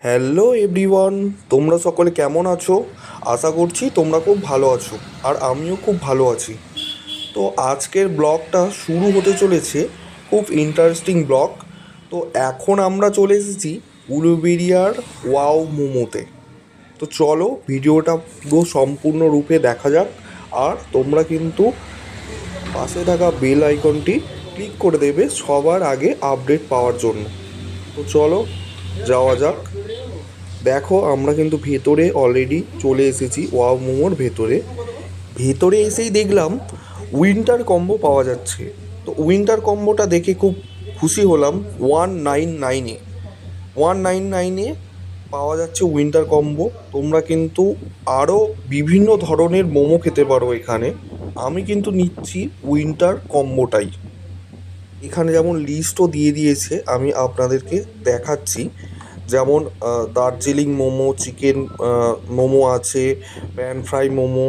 Hello everyone, তোমরা সকলে কেমন আছো? আশা করছি তোমরা খুব ভালো আছো, আর আমিও খুব ভালো আছি। তো আজকের ব্লগটা শুরু হতে চলেছে খুব ইন্টারেস্টিং ব্লগ। তো এখন আমরা চলে এসেছি উলুবেড়িয়ার ওয়াও মোমোতে। তো চলো ভিডিওটা পুরো সম্পূর্ণরূপে দেখা যাক। আর তোমরা কিন্তু পাশে থাকা বেল আইকনটি ক্লিক করে দেবে সবার আগে আপডেট পাওয়ার জন্য। তো চলো যাওয়া যাক। দেখো আমরা কিন্তু ভেতরে অলরেডি চলে এসেছি ওয়াও মোমোর ভেতরে। ভেতরে এসেই দেখলাম উইন্টার কম্বো পাওয়া যাচ্ছে। তো উইন্টার কম্বোটা দেখে খুব খুশি হলাম। 199-এ 199-এ পাওয়া যাচ্ছে উইন্টার কম্বো। তোমরা কিন্তু আরও বিভিন্ন ধরনের মোমো খেতে পারো এখানে। আমি কিন্তু নিচ্ছি উইন্টার কম্বোটাই। এখানে যেমন লিস্টও দিয়ে দিয়েছে, আমি আপনাদেরকে দেখাচ্ছি। যেমন দার্জিলিং মোমো, চিকেন মোমো আছে, প্যান ফ্রাই মোমো,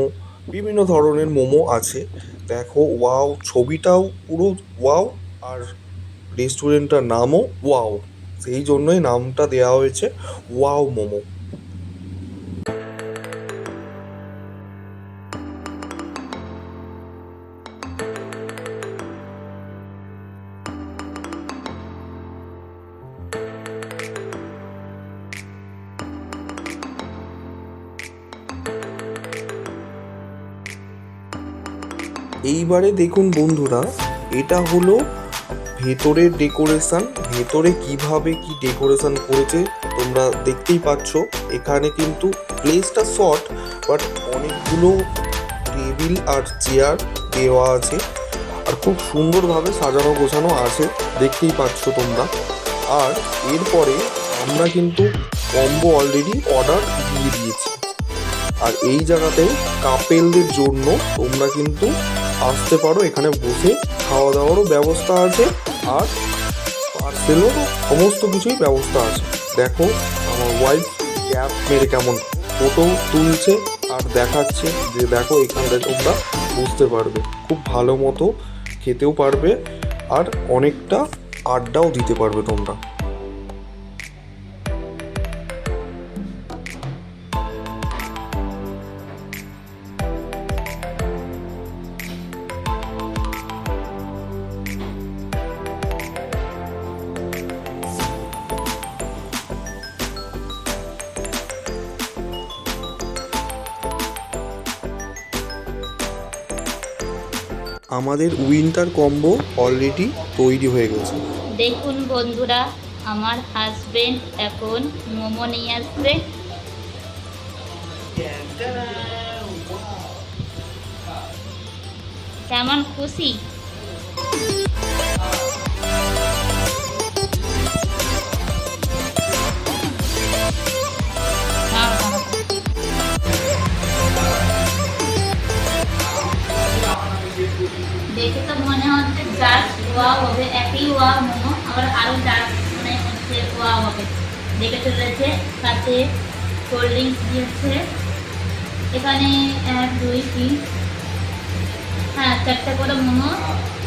বিভিন্ন ধরনের মোমো আছে। দেখো ওয়াও, ছবিটাও পুরো ওয়াও, আর রেস্টুরেন্টটার নামও ওয়াও। সেই জন্যই নামটা দেওয়া হয়েছে ওয়াও মোমো। এইবারে দেখুন বন্ধুরা, এটা হলো ভেতরের ডেকোরেশন। ভেতরে কিভাবে কি ডেকোরেশন করেছে তোমরা দেখতেই পাচ্ছ। এখানে কিন্তু প্লেসটা শর্ট, বাট অনেকগুলো টেবিল আর চেয়ার দেওয়া আছে, আর খুব সুন্দরভাবে সাজানো গোছানো আছে, দেখতেই পাচ্ছ তোমরা। আর এরপরে আমরা কিন্তু কম্বো অলরেডি অর্ডার দিয়ে দিয়েছি। আর এই জায়গাতে কাপেলদের জন্য তোমরা কিন্তু আসতে পারো, এখানে বসে খাওয়া দাওয়ারও ব্যবস্থা আছে, আর পার্সেলও সমস্ত কিছুই ব্যবস্থা আছে। দেখো আমার ওয়াইফ ক্যাপ মেরে কেমন ফটো তুলছে আর দেখাচ্ছে যে দেখো এখানটায় তোমরা বুঝতে পারবে, খুব ভালো মতো খেতেও পারবে, আর অনেকটা আড্ডাও দিতে পারবে তোমরা। আমাদের উইন্টার কম্বো অলরেডি তৈরি হয়ে গেছে। দেখুন বন্ধুরা, আমার হাজবেন্ড এখন মোমো নিয়ে আসছে। কেমন খুশি? দেখে তো মনে হচ্ছে জাস্ট ওয়া হবে, একই ওয়া মোমো, আবার আরো জাস্ট মনে হচ্ছে ওয়া হবে। দেখে চলেছে, সাথে কোল্ড ড্রিঙ্কস দিয়েছে। এখানে 1 2 3, হ্যাঁ 4টে করে মোমো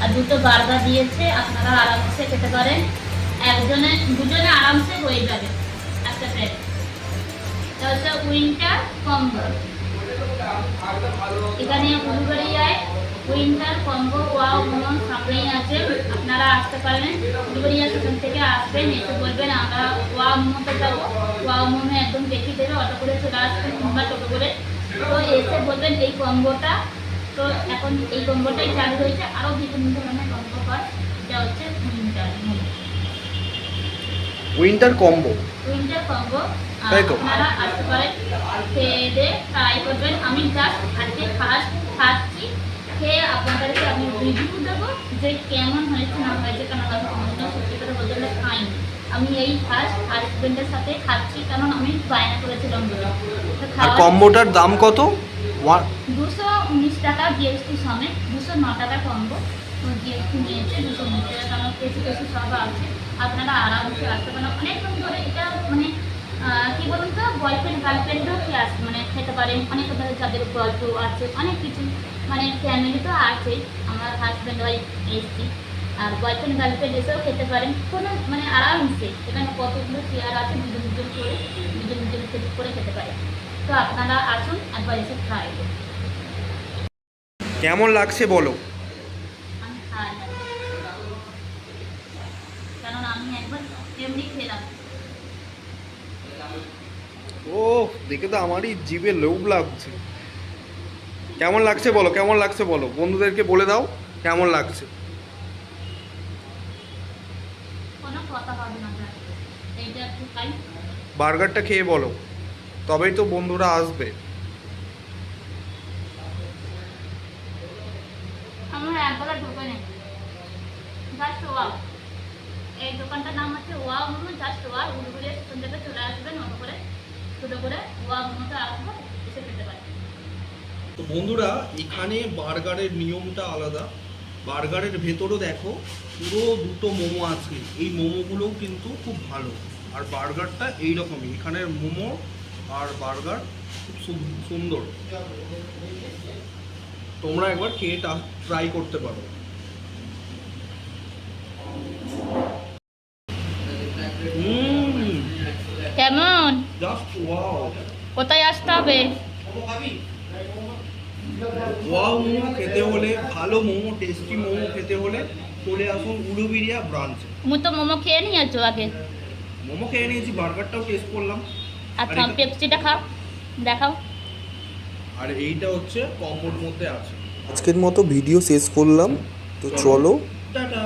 আর 2টো বার্গার দিয়েছে। আপনারা আরামসে খেতে পারেন, দুজনে আরামসে হয়ে যাবে একটা প্লেট। এটা হচ্ছে উইন্টার কম্বো। এখানে উলুবেড়িয়ায় উইন্টার কম্বো ওয়াও মোমো সামনেই আছে, আপনারা আসতে পারবেন। উলুবেড়িয়া স্টেশন থেকে আসবেন, এসে বলবেন আমরা ওয়াও মোমোতে যাবো। ওয়াও মোমো একদম দেখিয়ে দেবে, অটো করে চলে আসবেন কিংবা টোটো করে। তো এসে বলবেন এই কম্বোটা। তো এখন এই কম্বোটাই চালু হয়েছে, আরও বিভিন্ন ধরনের কম্বো হয়। এটা হচ্ছে উইন্টার কম্বো, উইন্টার কম্বো। তাই তো? আপনারা আসতে পারেন, খেয়ে ট্রাই করবেন। আমি জাস্ট আজকে ফার্স্ট খাচ্ছি, খেয়ে আপনাদেরকে আমি রিভিউ দেবো যে কেমন হয়েছে না হয়েছে। কারণ আমি কোনোদিনও সত্যি করে বলতে গেলে খাইনি। আমি এই ফার্স্ট হাজবেন্ডের সাথে খাচ্ছি, কারণ আমি বায়না করেছিলাম বলে। আর কম্বোটার দাম কত? 219 টাকা জিএসটি সমেত, 209 টাকা কম্বো। তো জিএসটি নিয়েছে 219 টাকা, কারণ কেসি সব আছে। আপনারা আরামসে আসতে পারেন। অনেকক্ষণ ধরে এটা মানে কি বলুন তো, বয়ফ্রেন্ড গার্লফ্রেন্ডও মানে খেতে পারেন। অনেক ধরে যাদের গল্প আছে, অনেক কিছু মানে ফ্যামিলি তো আছেই। আমার হাজব্যান্ড ওয়াইফ এসছি, আর বয়ফ্রেন্ড গার্লফ্রেন্ড এসেও খেতে পারেন কোনো মানে আরামসে। এখানে কতগুলো চেয়ার আছে, দুজন দুজন করে করে খেতে পারে। তো আপনারা আসুন, একবার এসে খাই। কেমন লাগছে বলো? আমি খাই না, কারণ আমি একবার এমনি খেলাম। ও, দেখে তো আমারই জিভে লোভ লাগছে। কেমন লাগছে বলো, কেমন লাগছে বলো, বন্ধুদেরকে বলে দাও কেমন লাগছে। কোনো কথা হবে না, এইটা একটু খাই। বার্গারটা খেয়ে বলো, তবেই তো বন্ধুরা আসবে। আমার একবার ঢোকে নেই, জাস্ট ওয়াও। এই দোকানটার নাম হচ্ছে Wow Momo, just wow. Uluguria station থেকে চলে আসবেন, অটো করে ছোটো করে ওয়াও মোমোতে আসবো, এসে খেতে পারেন। তো বন্ধুরা, এখানে বার্গারের নিয়মটা আলাদা। বার্গারের ভেতরও দেখো পুরো দুটো মোমো আছে, এই মোমোগুলোও কিন্তু খুব ভালো। আর বার্গারটা এইরকমই, এখানের মোমো আর বার্গার খুব সুন্দর। তোমরা একবার খেয়ে ট্রাই করতে পারো। কেমন? Just wow. কোথায় আসতে হবে? ওয়াও মোমো খেতে হলে, ভালো মোমো, টেস্টি মোমো খেতে হলে চলে আসুন উলুবেড়িয়া ব্রাঞ্চে। তুমি তো মোমো খেয়ে নিয়েছো আগে। মোমো খেয়ে নিয়েছি, বার্গারটাও টেস্ট করলাম। আচ্ছা, পেপসিটা খাও, দেখাও। আর এইটা হচ্ছে কম্বোর মধ্যে আছে। আজকের মতো ভিডিও শেষ করলাম, তো চলো টাটা।